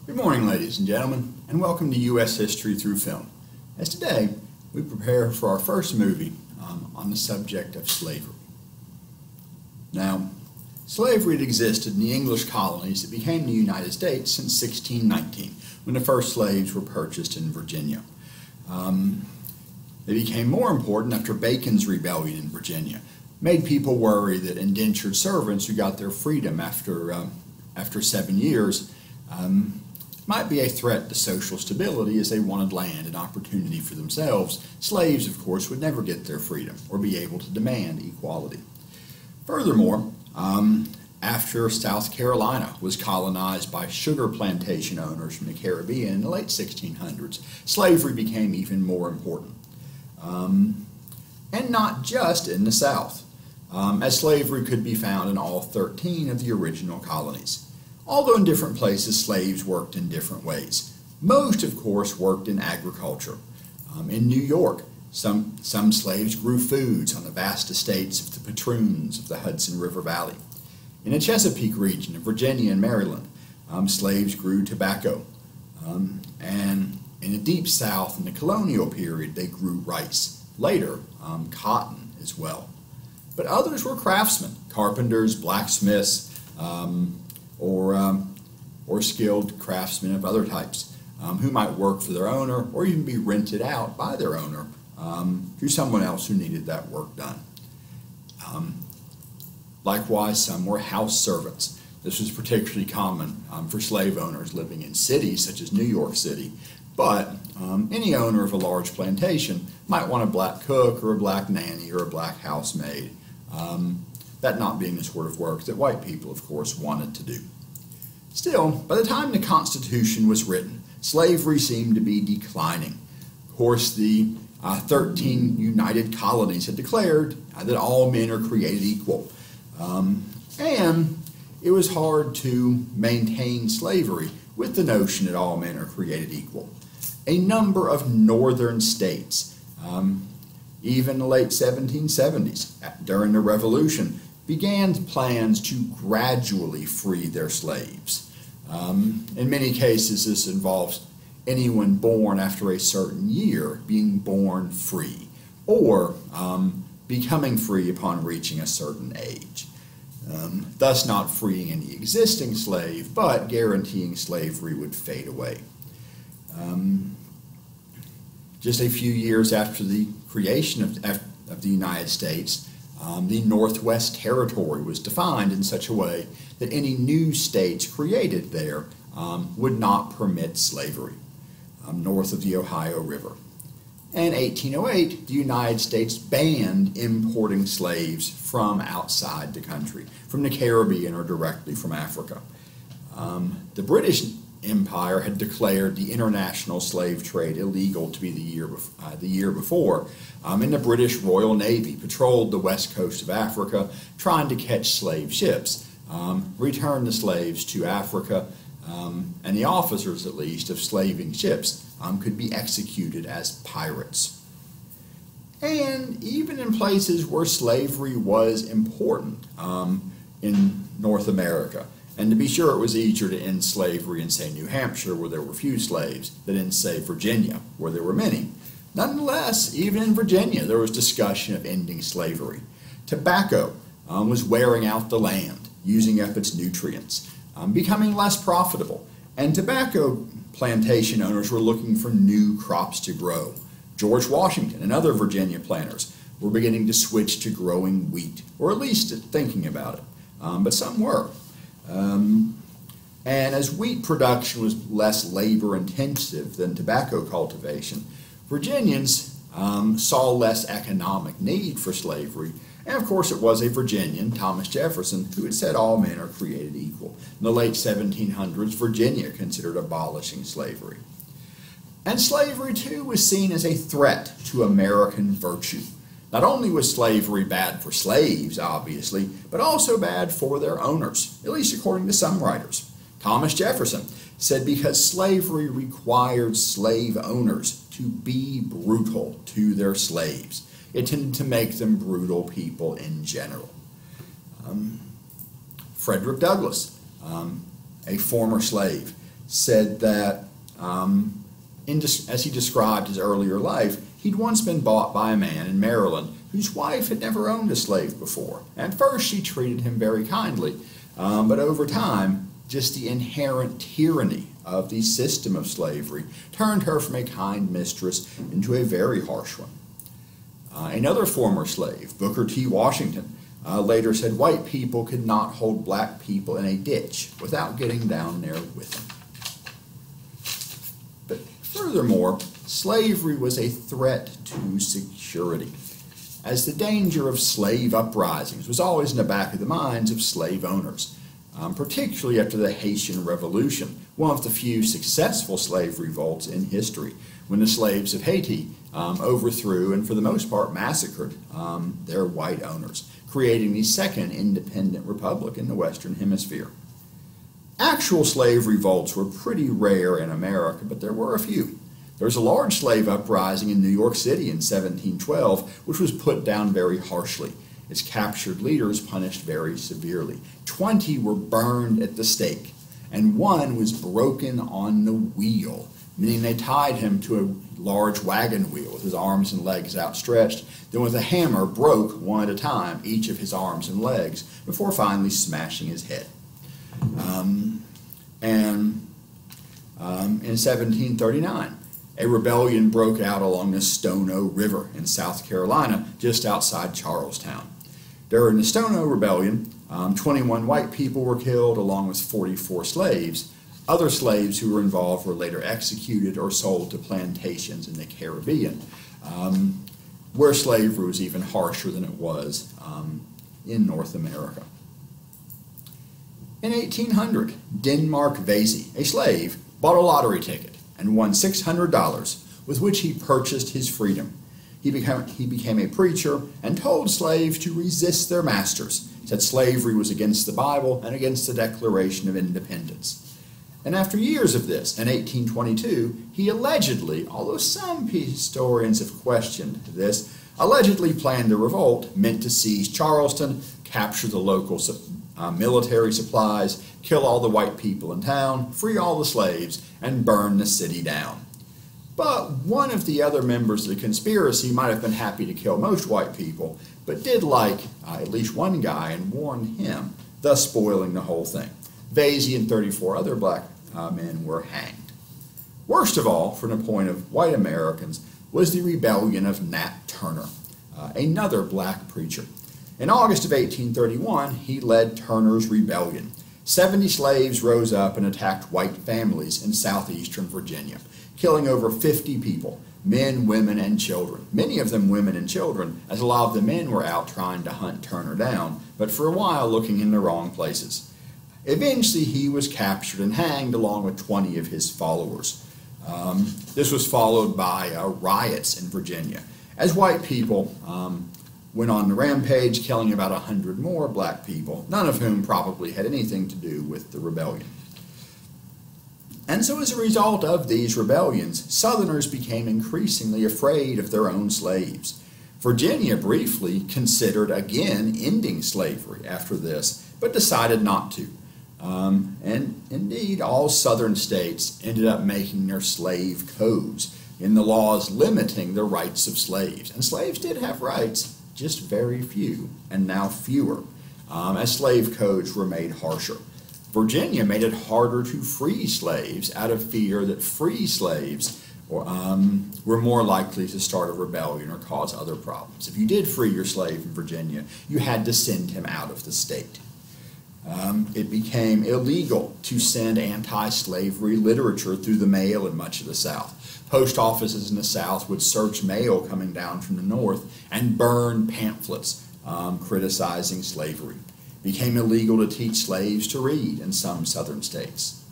Good morning, ladies and gentlemen, and welcome to U.S. History Through Film. As today, we prepare for our first movie on the subject of slavery. Now, slavery had existed in the English colonies that became the United States since 1619, when the first slaves were purchased in Virginia. They became more important after Bacon's rebellion in Virginia. Made people worry that indentured servants who got their freedom after 7 years might be a threat to social stability as they wanted land and opportunity for themselves. Slaves, of course, would never get their freedom or be able to demand equality. Furthermore, after South Carolina was colonized by sugar plantation owners from the Caribbean in the late 1600s, slavery became even more important. And not just in the South, as slavery could be found in all 13 of the original colonies. Although in different places, slaves worked in different ways. Most, of course, worked in agriculture. In New York, some slaves grew foods on the vast estates of the patroons of the Hudson River Valley. In the Chesapeake region of Virginia and Maryland, slaves grew tobacco. And in the Deep South in the colonial period, they grew rice. Later, cotton as well. But others were craftsmen, carpenters, blacksmiths, or skilled craftsmen of other types who might work for their owner or even be rented out by their owner to someone else who needed that work done. Likewise, some were house servants. This was particularly common for slave owners living in cities such as New York City, but any owner of a large plantation might want a black cook or a black nanny or a black housemaid. That not being the sort of work that white people, of course, wanted to do. Still, by the time the Constitution was written, slavery seemed to be declining. Of course, the 13 united colonies had declared that all men are created equal. And it was hard to maintain slavery with the notion that all men are created equal. A number of northern states, even in the late 1770s, during the Revolution, began plans to gradually free their slaves. In many cases, this involves anyone born after a certain year being born free, or becoming free upon reaching a certain age. Thus not freeing any existing slave, but guaranteeing slavery would fade away. Just a few years after the creation of the United States, the Northwest Territory was defined in such a way that any new states created there would not permit slavery north of the Ohio River. In 1808, the United States banned importing slaves from outside the country, from the Caribbean or directly from Africa. The British Empire had declared the international slave trade illegal to be the year before, and the British Royal Navy patrolled the west coast of Africa trying to catch slave ships, return the slaves to Africa, and the officers, at least, of slaving ships could be executed as pirates. And even in places where slavery was important in North America, and to be sure, it was easier to end slavery in, say, New Hampshire, where there were few slaves, than in, say, Virginia, where there were many. Nonetheless, even in Virginia, there was discussion of ending slavery. Tobacco was wearing out the land, using up its nutrients, becoming less profitable, and tobacco plantation owners were looking for new crops to grow. George Washington and other Virginia planters were beginning to switch to growing wheat, or at least thinking about it, but some were. And as wheat production was less labor-intensive than tobacco cultivation, Virginians saw less economic need for slavery. And of course, it was a Virginian, Thomas Jefferson, who had said all men are created equal. In the late 1700s, Virginia considered abolishing slavery. And slavery, too, was seen as a threat to American virtue. Not only was slavery bad for slaves, obviously, but also bad for their owners, at least according to some writers. Thomas Jefferson said because slavery required slave owners to be brutal to their slaves. It tended to make them brutal people in general. Frederick Douglass, a former slave, said that, as he described his earlier life, he'd once been bought by a man in Maryland whose wife had never owned a slave before. At first, she treated him very kindly, but over time, just the inherent tyranny of the system of slavery turned her from a kind mistress into a very harsh one. Another former slave, Booker T. Washington, later said white people could not hold black people in a ditch without getting down there with them. But furthermore, slavery was a threat to security, as the danger of slave uprisings was always in the back of the minds of slave owners, particularly after the Haitian Revolution, one of the few successful slave revolts in history, when the slaves of Haiti overthrew and for the most part massacred their white owners, creating the second independent republic in the Western Hemisphere. Actual slave revolts were pretty rare in America, but there were a few. There was a large slave uprising in New York City in 1712, which was put down very harshly. Its captured leaders punished very severely. 20 were burned at the stake, and one was broken on the wheel, meaning they tied him to a large wagon wheel with his arms and legs outstretched, then with a hammer broke one at a time each of his arms and legs before finally smashing his head. In 1739, a rebellion broke out along the Stono River in South Carolina, just outside Charlestown. During the Stono Rebellion, 21 white people were killed along with 44 slaves. Other slaves who were involved were later executed or sold to plantations in the Caribbean, where slavery was even harsher than it was in North America. In 1800, Denmark Vesey, a slave, bought a lottery ticket and won $600, with which he purchased his freedom. He became a preacher and told slaves to resist their masters, said slavery was against the Bible and against the Declaration of Independence. And after years of this, in 1822, he allegedly, although some historians have questioned this, allegedly planned a revolt meant to seize Charleston, capture the local military supplies, kill all the white people in town, free all the slaves, and burn the city down. But one of the other members of the conspiracy might have been happy to kill most white people, but did like at least one guy and warned him, thus spoiling the whole thing. Vesey and 34 other black men were hanged. Worst of all, from the point of white Americans, was the rebellion of Nat Turner, another black preacher. In August of 1831, he led Turner's Rebellion. 70 slaves rose up and attacked white families in southeastern Virginia, killing over 50 people, men, women, and children. Many of them women and children, as a lot of the men were out trying to hunt Turner down, but for a while looking in the wrong places. Eventually, he was captured and hanged along with 20 of his followers. This was followed by riots in Virginia, as white people went on the rampage, killing about 100 more black people, none of whom probably had anything to do with the rebellion. And so as a result of these rebellions, Southerners became increasingly afraid of their own slaves. Virginia briefly considered again ending slavery after this, but decided not to. And indeed, all Southern states ended up making their slave codes in the laws limiting the rights of slaves. And slaves did have rights, just very few, and now fewer, as slave codes were made harsher. Virginia made it harder to free slaves out of fear that free slaves were more likely to start a rebellion or cause other problems. If you did free your slave in Virginia, you had to send him out of the state. It became illegal to send anti-slavery literature through the mail in much of the South. Post offices in the South would search mail coming down from the North and burn pamphlets criticizing slavery. It became illegal to teach slaves to read in some Southern states.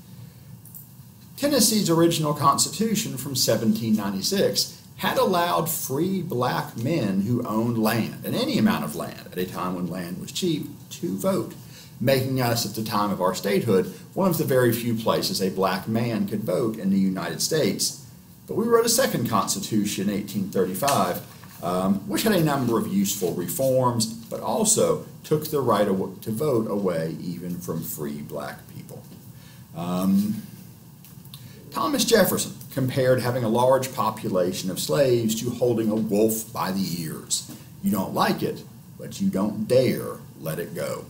Tennessee's original Constitution from 1796 had allowed free black men who owned land, and any amount of land at a time when land was cheap, to vote, making us, at the time of our statehood, one of the very few places a black man could vote in the United States. But we wrote a second Constitution in 1835, which had a number of useful reforms, but also took the right to vote away even from free black people. Thomas Jefferson compared having a large population of slaves to holding a wolf by the ears. You don't like it, but you don't dare let it go.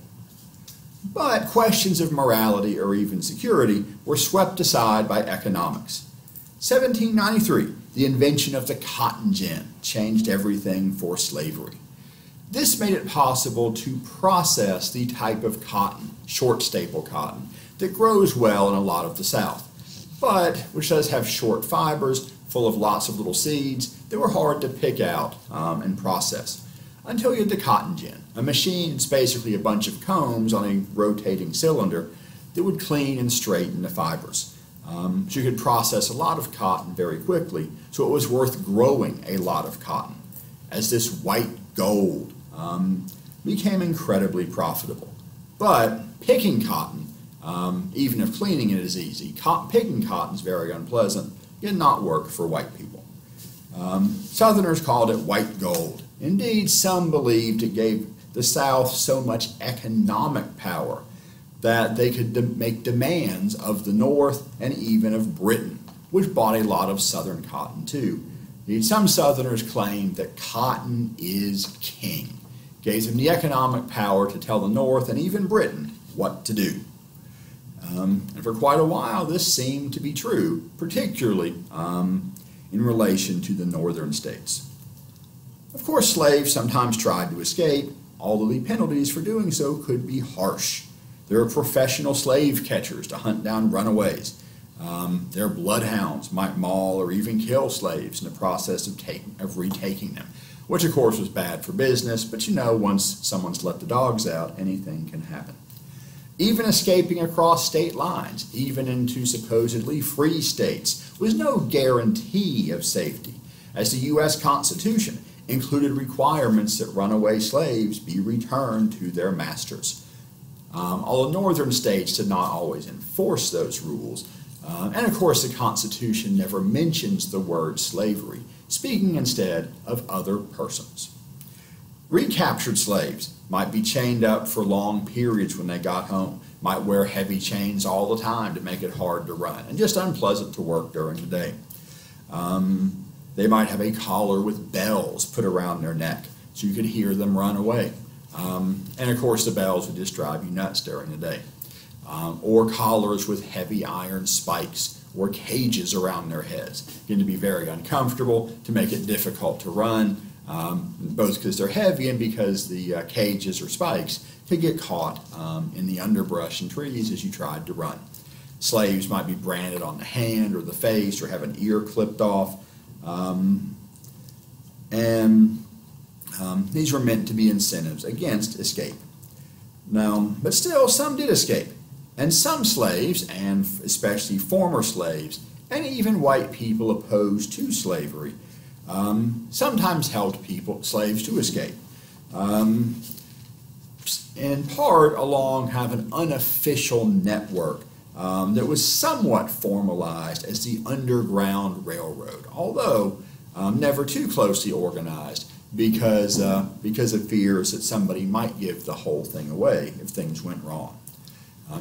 But questions of morality or even security were swept aside by economics. 1793, the invention of the cotton gin changed everything for slavery. This made it possible to process the type of cotton, short staple cotton, that grows well in a lot of the South, but which does have short fibers full of lots of little seeds that were hard to pick out and process. Until you had the cotton gin, a machine that's basically a bunch of combs on a rotating cylinder that would clean and straighten the fibers. So you could process a lot of cotton very quickly, so it was worth growing a lot of cotton, as this white gold became incredibly profitable. But picking cotton, even if cleaning it is easy, picking cotton is very unpleasant, did not work for white people. Southerners called it white gold. Indeed, some believed it gave the South so much economic power that they could make demands of the North and even of Britain, which bought a lot of Southern cotton too. Indeed, some Southerners claimed that cotton is king, gave them the economic power to tell the North and even Britain what to do. And for quite a while, this seemed to be true, particularly in relation to the northern states. Of course, slaves sometimes tried to escape, although the penalties for doing so could be harsh. There are professional slave catchers to hunt down runaways. Their bloodhounds might maul or even kill slaves in the process of retaking them, which of course was bad for business, but you know, once someone's let the dogs out, anything can happen. Even escaping across state lines, even into supposedly free states, was no guarantee of safety, as the U.S. Constitution included requirements that runaway slaves be returned to their masters. Although northern states did not always enforce those rules, and of course the Constitution never mentions the word slavery, speaking instead of other persons. Recaptured slaves might be chained up for long periods when they got home, might wear heavy chains all the time to make it hard to run, and just unpleasant to work during the day. They might have a collar with bells put around their neck so you could hear them run away. And of course the bells would just drive you nuts during the day. Or collars with heavy iron spikes or cages around their heads. Going to be very uncomfortable, to make it difficult to run, both because they're heavy and because the cages or spikes could get caught in the underbrush and trees as you tried to run. Slaves might be branded on the hand or the face or have an ear clipped off. These were meant to be incentives against escape. Now, but still, some did escape. And some slaves, and especially former slaves, and even white people opposed to slavery, sometimes helped slaves to escape. In part along kind of an unofficial network that was somewhat formalized as the Underground Railroad, although never too closely organized because of fears that somebody might give the whole thing away if things went wrong.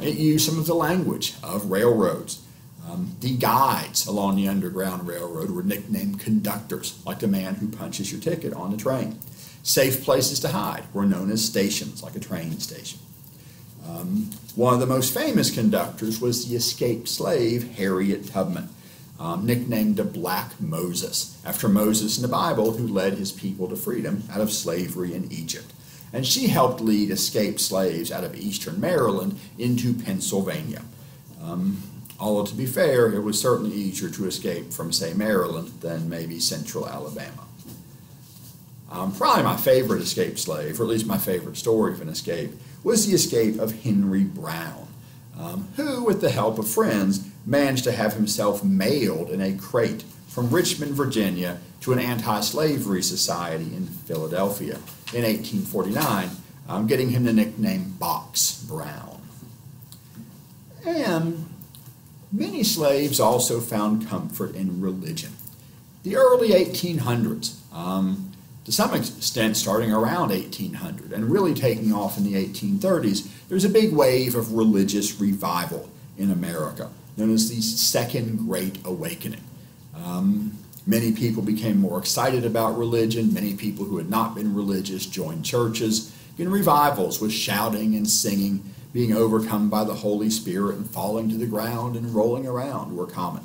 It used some of the language of railroads. The guides along the Underground Railroad were nicknamed conductors, like the man who punches your ticket on the train. Safe places to hide were known as stations, like a train station. One of the most famous conductors was the escaped slave Harriet Tubman, nicknamed the Black Moses, after Moses in the Bible, who led his people to freedom out of slavery in Egypt. And she helped lead escaped slaves out of eastern Maryland into Pennsylvania. Although, to be fair, it was certainly easier to escape from, say, Maryland than maybe central Alabama. Probably my favorite escaped slave, or at least my favorite story of an escape, was the escape of Henry Brown, who, with the help of friends, managed to have himself mailed in a crate from Richmond, Virginia, to an anti-slavery society in Philadelphia in 1849, getting him the nickname Box Brown. And many slaves also found comfort in religion. The early 1800s, to some extent starting around 1800 and really taking off in the 1830s, there's a big wave of religious revival in America. known as the Second Great Awakening. Many people became more excited about religion. Many people who had not been religious joined churches. In revivals with shouting and singing, being overcome by the Holy Spirit and falling to the ground and rolling around were common.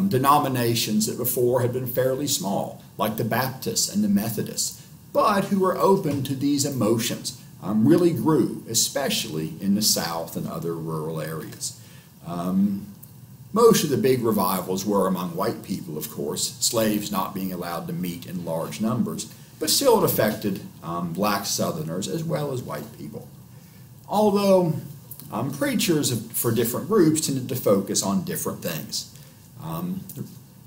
Denominations that before had been fairly small, like the Baptists and the Methodists, but who were open to these emotions, really grew, especially in the South and other rural areas. Most of the big revivals were among white people, of course, slaves not being allowed to meet in large numbers, but still it affected black Southerners as well as white people. Although preachers for different groups tended to focus on different things.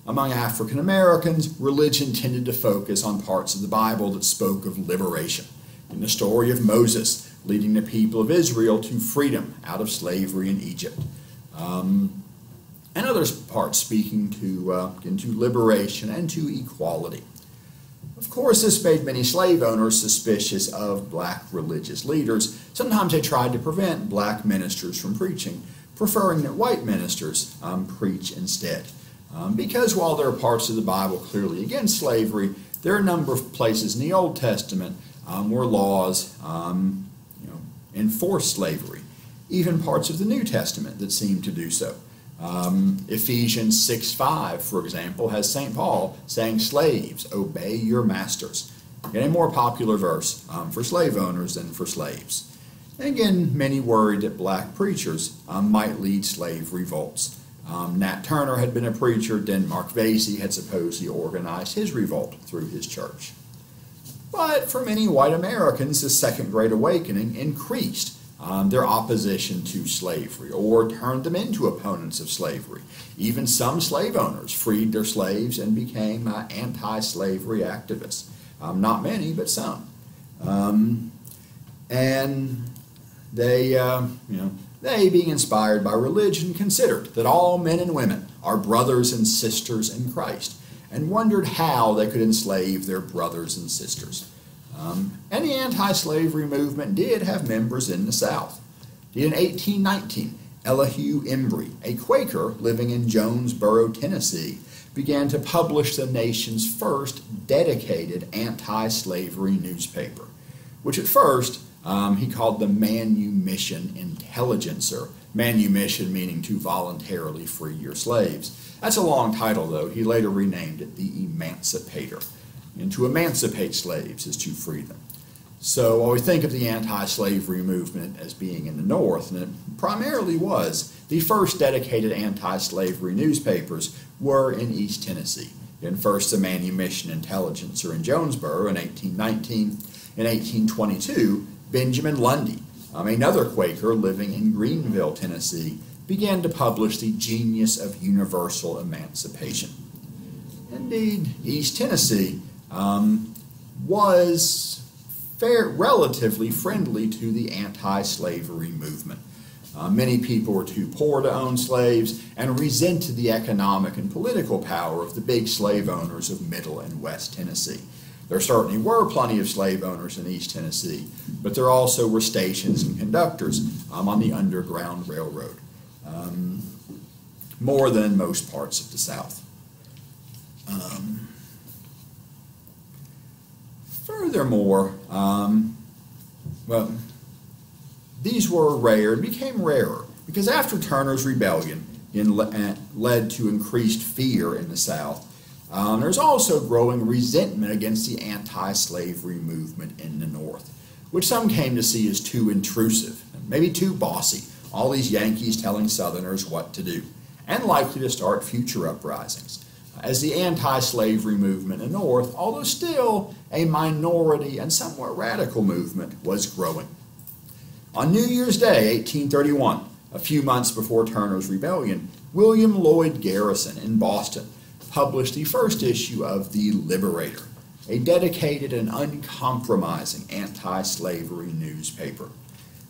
Among African Americans, religion tended to focus on parts of the Bible that spoke of liberation. In the story of Moses leading the people of Israel to freedom out of slavery in Egypt. And other parts speaking into liberation and to equality. Of course, this made many slave owners suspicious of black religious leaders. Sometimes they tried to prevent black ministers from preaching, preferring that white ministers preach instead. Because while there are parts of the Bible clearly against slavery, there are a number of places in the Old Testament where laws enforce slavery. Even parts of the New Testament that seem to do so. Ephesians 6:5, for example, has St. Paul saying, "Slaves, obey your masters." Again, a more popular verse for slave owners than for slaves. And again, many worried that black preachers might lead slave revolts. Nat Turner had been a preacher. Denmark Vesey had supposedly organized his revolt through his church. But for many white Americans, the Second Great Awakening increased their opposition to slavery, or turned them into opponents of slavery. Even some slave owners freed their slaves and became anti-slavery activists. Not many, but some. And they, being inspired by religion, considered that all men and women are brothers and sisters in Christ, and wondered how they could enslave their brothers and sisters. And the anti-slavery movement did have members in the South. In 1819, Elihu Embree, a Quaker living in Jonesboro, Tennessee, began to publish the nation's first dedicated anti-slavery newspaper, which at first he called the Manumission Intelligencer. Manumission meaning to voluntarily free your slaves. That's a long title, though. He later renamed it the Emancipator. And to emancipate slaves is to free them. So while we think of the anti-slavery movement as being in the North, and it primarily was, the first dedicated anti-slavery newspapers were in East Tennessee. And first the Manumission Intelligencer in Jonesboro in 1819. In 1822, Benjamin Lundy, another Quaker living in Greenville, Tennessee, began to publish the Genius of Universal Emancipation. Indeed, East Tennessee was relatively friendly to the anti-slavery movement. Many people were too poor to own slaves and resented the economic and political power of the big slave owners of Middle and West Tennessee. There certainly were plenty of slave owners in East Tennessee, but there also were stations and conductors on the Underground Railroad, more than in most parts of the South. Furthermore, these were rare and became rarer because after Turner's Rebellion led to increased fear in the South, there's also growing resentment against the anti-slavery movement in the North, which some came to see as too intrusive, maybe too bossy, all these Yankees telling Southerners what to do, and likely to start future uprisings. As the anti-slavery movement in the North, although still a minority and somewhat radical movement, was growing. On New Year's Day, 1831, a few months before Turner's Rebellion, William Lloyd Garrison in Boston published the first issue of the Liberator, a dedicated and uncompromising anti-slavery newspaper.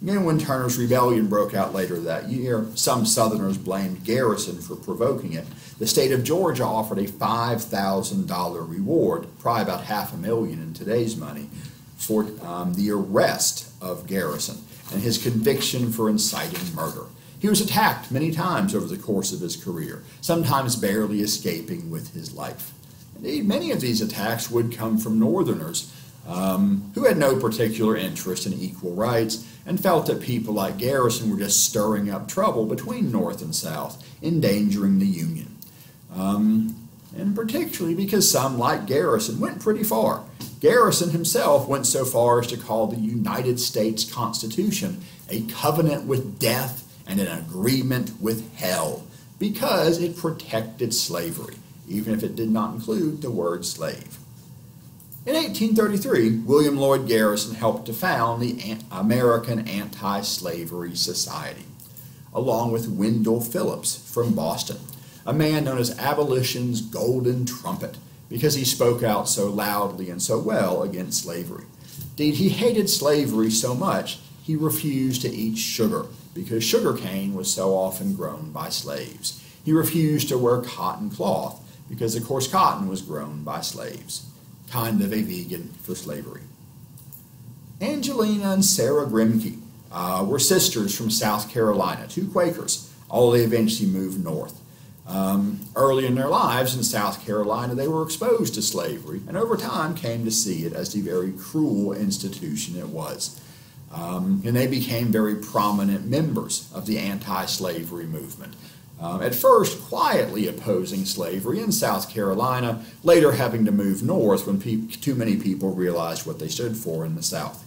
Again, when Turner's Rebellion broke out later that year, some Southerners blamed Garrison for provoking it. The state of Georgia offered a $5,000 reward, probably about $500,000 in today's money, for the arrest of Garrison and his conviction for inciting murder. He was attacked many times over the course of his career, sometimes barely escaping with his life. Indeed, many of these attacks would come from Northerners who had no particular interest in equal rights and felt that people like Garrison were just stirring up trouble between North and South, endangering the Union. And particularly because some, like Garrison, went pretty far. Garrison himself went so far as to call the United States Constitution a covenant with death and an agreement with hell, because it protected slavery, even if it did not include the word slave. In 1833, William Lloyd Garrison helped to found the American Anti-Slavery Society, along with Wendell Phillips from Boston, a man known as Abolition's Golden Trumpet, because he spoke out so loudly and so well against slavery. Indeed, he hated slavery so much, he refused to eat sugar, because sugarcane was so often grown by slaves. He refused to wear cotton cloth, because, of course, cotton was grown by slaves. Kind of a vegan for slavery. Angelina and Sarah Grimke were sisters from South Carolina, two Quakers, although they eventually moved north. Early in their lives in South Carolina, they were exposed to slavery, and over time came to see it as the very cruel institution it was. And they became very prominent members of the anti-slavery movement. At first quietly opposing slavery in South Carolina, later having to move north when too many people realized what they stood for in the South.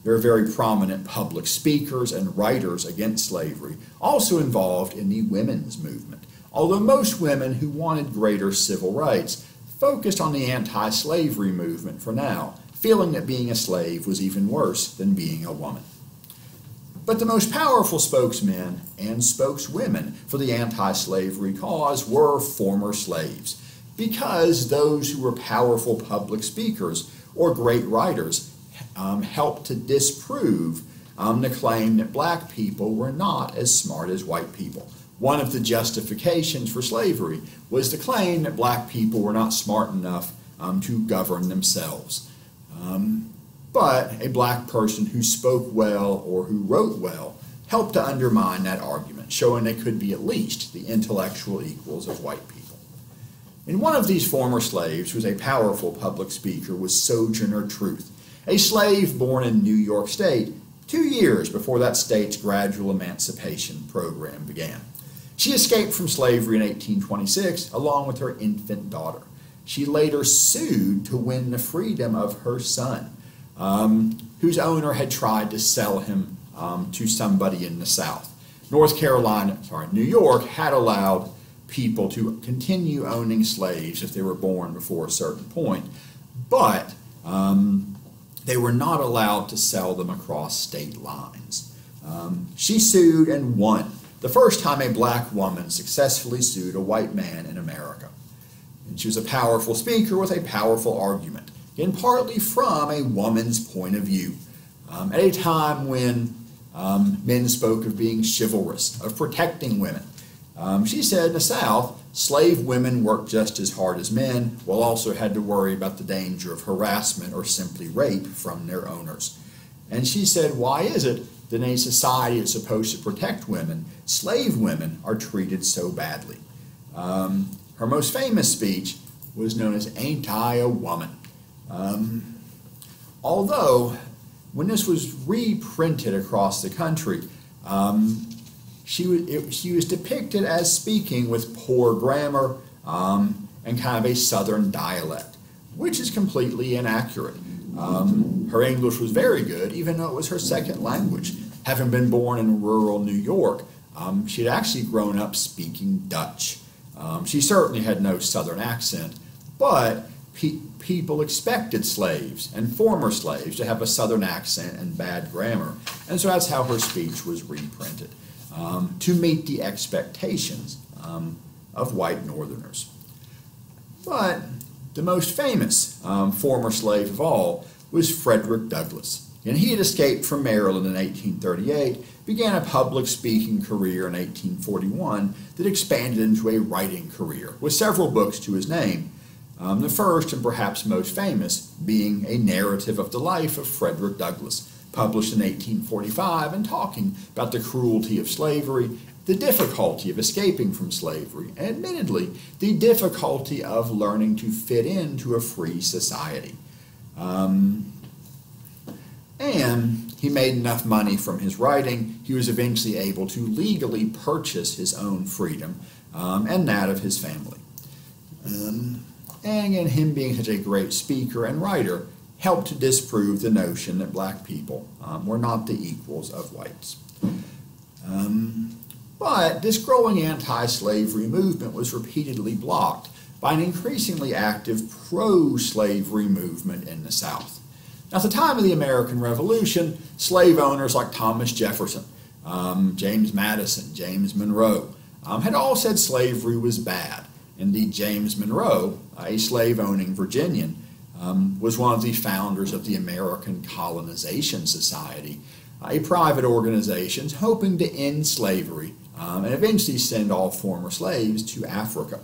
They were very prominent public speakers and writers against slavery, also involved in the women's movement, although most women who wanted greater civil rights focused on the anti-slavery movement for now, feeling that being a slave was even worse than being a woman. But the most powerful spokesmen and spokeswomen for the anti-slavery cause were former slaves, because those who were powerful public speakers or great writers helped to disprove the claim that black people were not as smart as white people. One of the justifications for slavery was the claim that black people were not smart enough to govern themselves. But a black person who spoke well or who wrote well helped to undermine that argument, showing they could be at least the intellectual equals of white people. And one of these former slaves, who was a powerful public speaker, was Sojourner Truth, a slave born in New York State 2 years before that state's gradual emancipation program began. She escaped from slavery in 1826 along with her infant daughter. She later sued to win the freedom of her son, whose owner had tried to sell him to somebody in the South. New York had allowed people to continue owning slaves if they were born before a certain point, but they were not allowed to sell them across state lines. She sued and won, the first time a black woman successfully sued a white man in America. And she was a powerful speaker with a powerful argument, and partly from a woman's point of view. At a time when men spoke of being chivalrous, of protecting women, she said in the South, slave women worked just as hard as men, while also had to worry about the danger of harassment or simply rape from their owners. And she said, why is it that in a society that's supposed to protect women, slave women are treated so badly? Her most famous speech was known as Ain't I a Woman? Although, when this was reprinted across the country, she was depicted as speaking with poor grammar and kind of a southern dialect, which is completely inaccurate. Her English was very good, even though it was her second language. Having been born in rural New York, she had actually grown up speaking Dutch. She certainly had no southern accent, but people expected slaves and former slaves to have a southern accent and bad grammar, and so that's how her speech was reprinted, to meet the expectations of white Northerners. But the most famous former slave of all was Frederick Douglass, and he had escaped from Maryland in 1838, began a public speaking career in 1841 that expanded into a writing career, with several books to his name. The first and perhaps most famous being A Narrative of the Life of Frederick Douglass, published in 1845 and talking about the cruelty of slavery, the difficulty of escaping from slavery, and admittedly, the difficulty of learning to fit into a free society. And he made enough money from his writing, he was eventually able to legally purchase his own freedom and that of his family. And again, him being such a great speaker and writer helped to disprove the notion that black people were not the equals of whites. But this growing anti-slavery movement was repeatedly blocked by an increasingly active pro-slavery movement in the South. Now, at the time of the American Revolution, slave owners like Thomas Jefferson, James Madison, James Monroe, had all said slavery was bad. Indeed, James Monroe, a slave-owning Virginian, was one of the founders of the American Colonization Society, a private organization hoping to end slavery and eventually send all former slaves to Africa,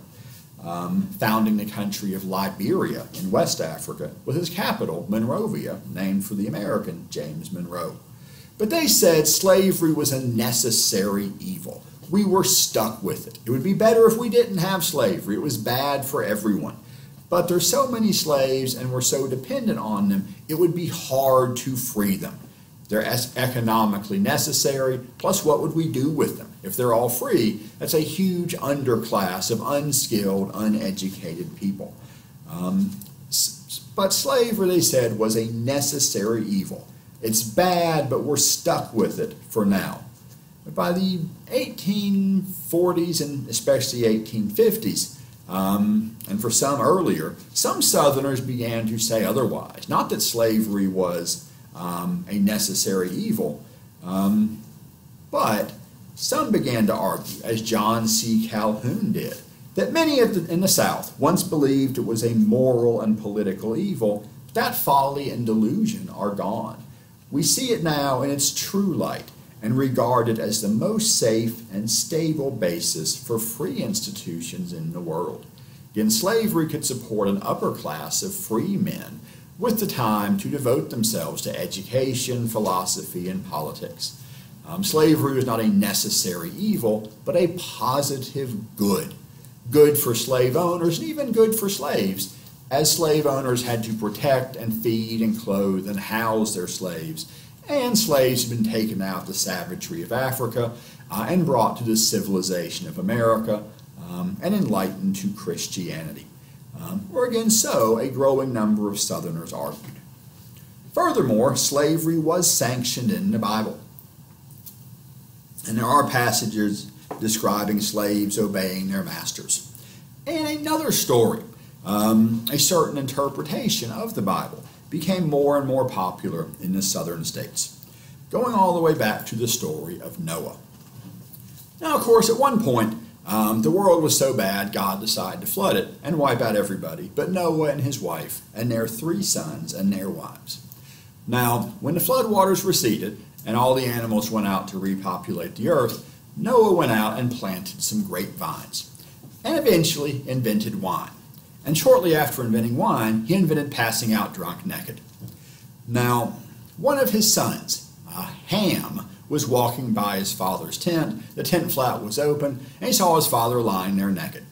founding the country of Liberia in West Africa, with its capital, Monrovia, named for the American James Monroe. But they said slavery was a necessary evil. We were stuck with it. It would be better if we didn't have slavery. It was bad for everyone. But there's so many slaves and we're so dependent on them, it would be hard to free them. They're economically necessary, plus what would we do with them? If they're all free, that's a huge underclass of unskilled, uneducated people. But slavery, they said, was a necessary evil. It's bad, but we're stuck with it for now. But by the 1840s and especially 1850s, and for some earlier, some Southerners began to say otherwise. Not that slavery was a necessary evil, but some began to argue, as John C. Calhoun did, that many in the South once believed it was a moral and political evil. That folly and delusion are gone. We see it now in its true light and regard it as the most safe and stable basis for free institutions in the world. Again, slavery could support an upper class of free men with the time to devote themselves to education, philosophy, and politics. Slavery was not a necessary evil, but a positive good. Good for slave owners and even good for slaves, as slave owners had to protect and feed and clothe and house their slaves, and slaves had been taken out of the savagery of Africa and brought to the civilization of America and enlightened to Christianity. Or again, so a growing number of Southerners argued. Furthermore, slavery was sanctioned in the Bible. And there are passages describing slaves obeying their masters. And another story, a certain interpretation of the Bible, became more and more popular in the southern states, going all the way back to the story of Noah. Now, of course, at one point, the world was so bad, God decided to flood it and wipe out everybody but Noah and his wife and their 3 sons and their wives. Now, when the floodwaters receded and all the animals went out to repopulate the earth, Noah went out and planted some grapevines and eventually invented wine. And shortly after inventing wine, he invented passing out drunk naked. Now, one of his sons, Ham, was walking by his father's tent. The tent flap was open, and he saw his father lying there naked.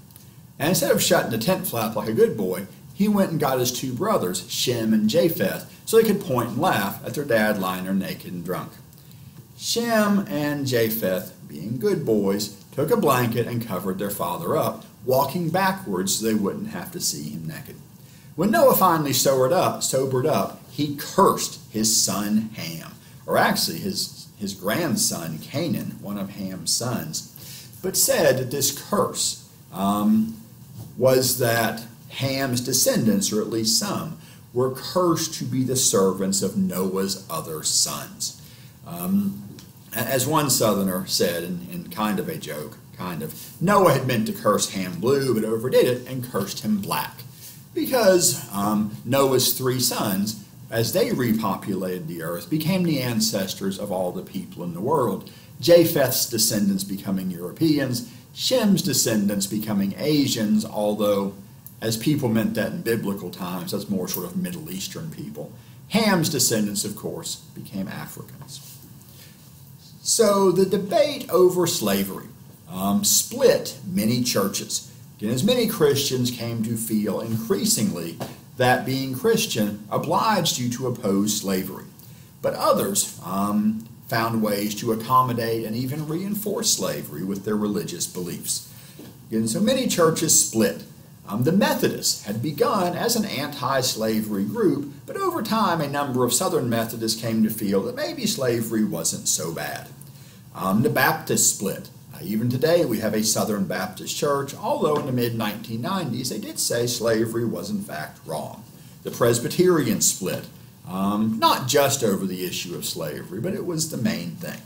And instead of shutting the tent flap like a good boy, he went and got his 2 brothers, Shem and Japheth, so they could point and laugh at their dad lying there naked and drunk. Shem and Japheth, being good boys, took a blanket and covered their father up, walking backwards so they wouldn't have to see him naked. When Noah finally sobered up, he cursed his son Ham, or actually his grandson Canaan, one of Ham's sons, but said that this curse was that Ham's descendants, or at least some, were cursed to be the servants of Noah's other sons. As one Southerner said in kind of a joke, Noah had meant to curse Ham blue, but overdid it and cursed him black. Because Noah's 3 sons, as they repopulated the earth, became the ancestors of all the people in the world. Japheth's descendants becoming Europeans, Shem's descendants becoming Asians, although as people meant that in biblical times, that's more sort of Middle Eastern people. Ham's descendants, of course, became Africans. So the debate over slavery split many churches. Again, as many Christians came to feel increasingly that being Christian obliged you to oppose slavery. But others found ways to accommodate and even reinforce slavery with their religious beliefs. Again, so many churches split. The Methodists had begun as an anti-slavery group, but over time a number of Southern Methodists came to feel that maybe slavery wasn't so bad. The Baptists split. Even today we have a Southern Baptist church, although in the mid-1990s they did say slavery was in fact wrong. The Presbyterians split, not just over the issue of slavery, but it was the main thing.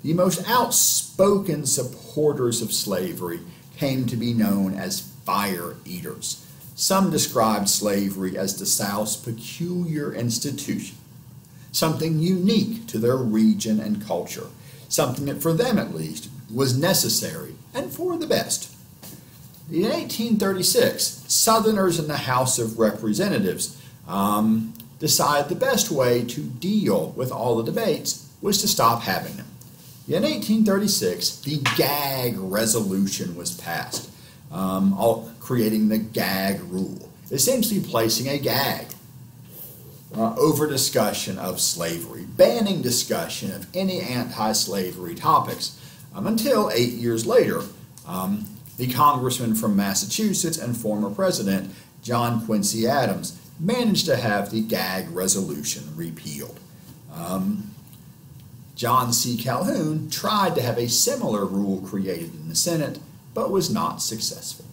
The most outspoken supporters of slavery came to be known as fire eaters. Some described slavery as the South's peculiar institution, something unique to their region and culture, something that for them at least was necessary and for the best. In 1836, Southerners in the House of Representatives decided the best way to deal with all the debates was to stop having them. In 1836, the Gag Resolution was passed, creating the Gag Rule, essentially placing a gag over discussion of slavery, banning discussion of any anti-slavery topics, until 8 years later, the congressman from Massachusetts and former president John Quincy Adams managed to have the Gag Resolution repealed. John C. Calhoun tried to have a similar rule created in the Senate, but was not successful.